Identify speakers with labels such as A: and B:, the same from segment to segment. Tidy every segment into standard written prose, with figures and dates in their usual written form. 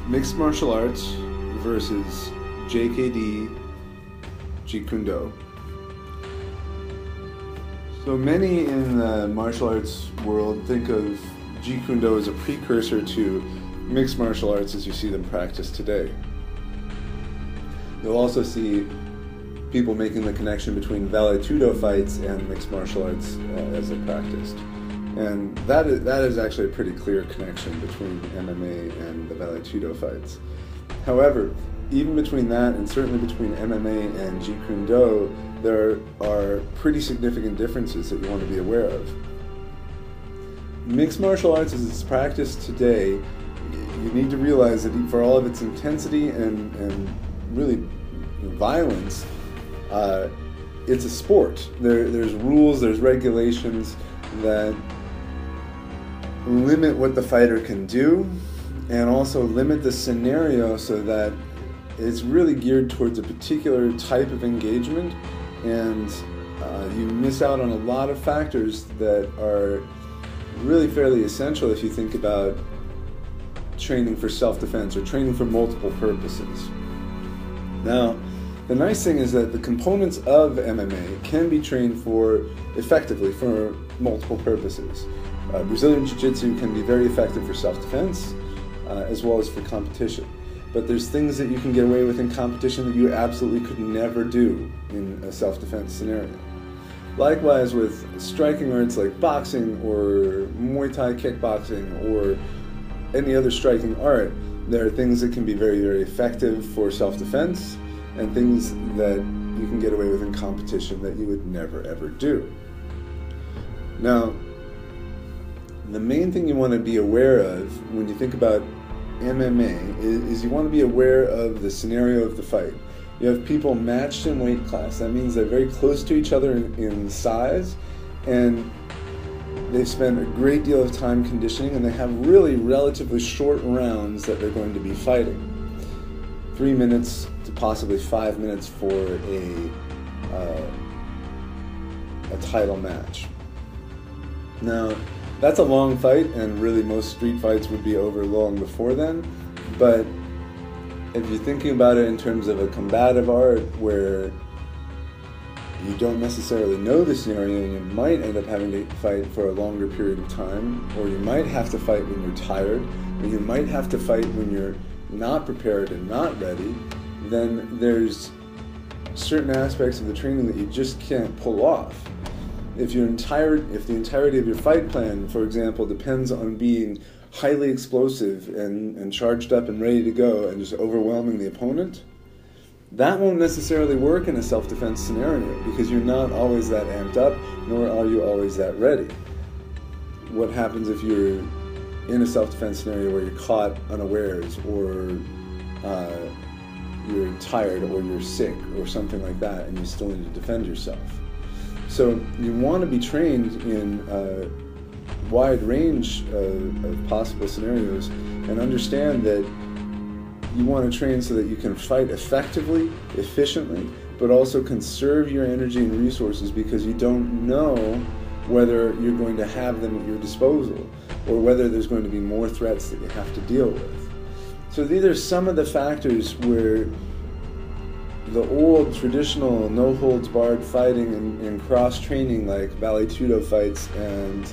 A: mixed martial arts versus JKD, Jeet Kune Do. So many in the martial arts world think of Jeet Kune Do as a precursor to mixed martial arts as you see them practiced today. You'll also see people making the connection between Vale Tudo fights and mixed martial arts as they're practiced. And that is actually a pretty clear connection between MMA and the Vale Tudo fights. However, even between that and certainly between MMA and Jeet Kune Do, there are pretty significant differences that you want to be aware of. Mixed martial arts as it's practiced today, you need to realize that for all of its intensity and really violence, it's a sport. There's rules, there's regulations that limit what the fighter can do and also limit the scenario so that it's really geared towards a particular type of engagement, and you miss out on a lot of factors that are really fairly essential if you think about training for self-defense or training for multiple purposes. Now, the nice thing is that the components of MMA can be trained for effectively for multiple purposes. Brazilian Jiu-Jitsu can be very effective for self-defense as well as for competition. But there's things that you can get away with in competition that you absolutely could never do in a self-defense scenario. Likewise with striking arts like boxing or Muay Thai kickboxing or any other striking art, there are things that can be very, very effective for self-defense and things that you can get away with in competition that you would never ever do. Now, the main thing you want to be aware of when you think about MMA is you want to be aware of the scenario of the fight. You have people matched in weight class. That means they're very close to each other in size, and they've spent a great deal of time conditioning, and they have really relatively short rounds that they're going to be fighting. 3 minutes to possibly 5 minutes for a title match. Now, that's a long fight, and really most street fights would be over long before then, but if you're thinking about it in terms of a combative art where you don't necessarily know the scenario and you might end up having to fight for a longer period of time, or you might have to fight when you're tired, or you might have to fight when you're not prepared and not ready, then there's certain aspects of the training that you just can't pull off. If the entirety of your fight plan, for example, depends on being highly explosive and charged up and ready to go and just overwhelming the opponent, that won't necessarily work in a self-defense scenario because you're not always that amped up, nor are you always that ready. What happens if you're in a self-defense scenario where you're caught unawares, or you're tired, or you're sick, or something like that, and you still need to defend yourself? So you want to be trained in a wide range of possible scenarios and understand that you want to train so that you can fight effectively, efficiently, but also conserve your energy and resources because you don't know whether you're going to have them at your disposal or whether there's going to be more threats that you have to deal with. So these are some of the factors where the old traditional no-holds-barred fighting and cross-training like Vale Tudo fights and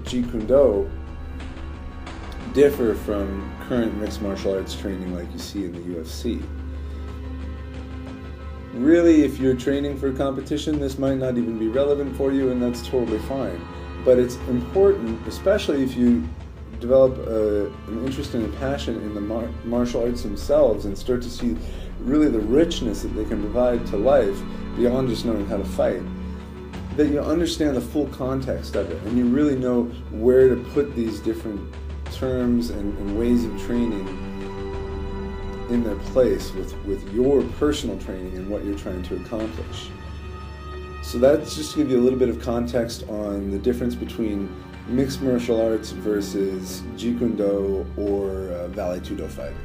A: Jeet Kune Do differ from current mixed martial arts training like you see in the UFC. Really, if you're training for competition, this might not even be relevant for you, and that's totally fine. But it's important, especially if you develop an interest and a passion in the martial arts themselves and start to see really the richness that they can provide to life beyond just knowing how to fight, that you understand the full context of it and you really know where to put these different terms and ways of training in their place with your personal training and what you're trying to accomplish. So that's just to give you a little bit of context on the difference between mixed martial arts versus Jeet Kune Do or Vale Tudo fighting.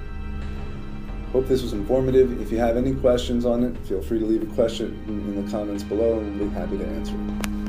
A: Hope this was informative. If you have any questions on it, feel free to leave a question in the comments below and we'll be happy to answer it.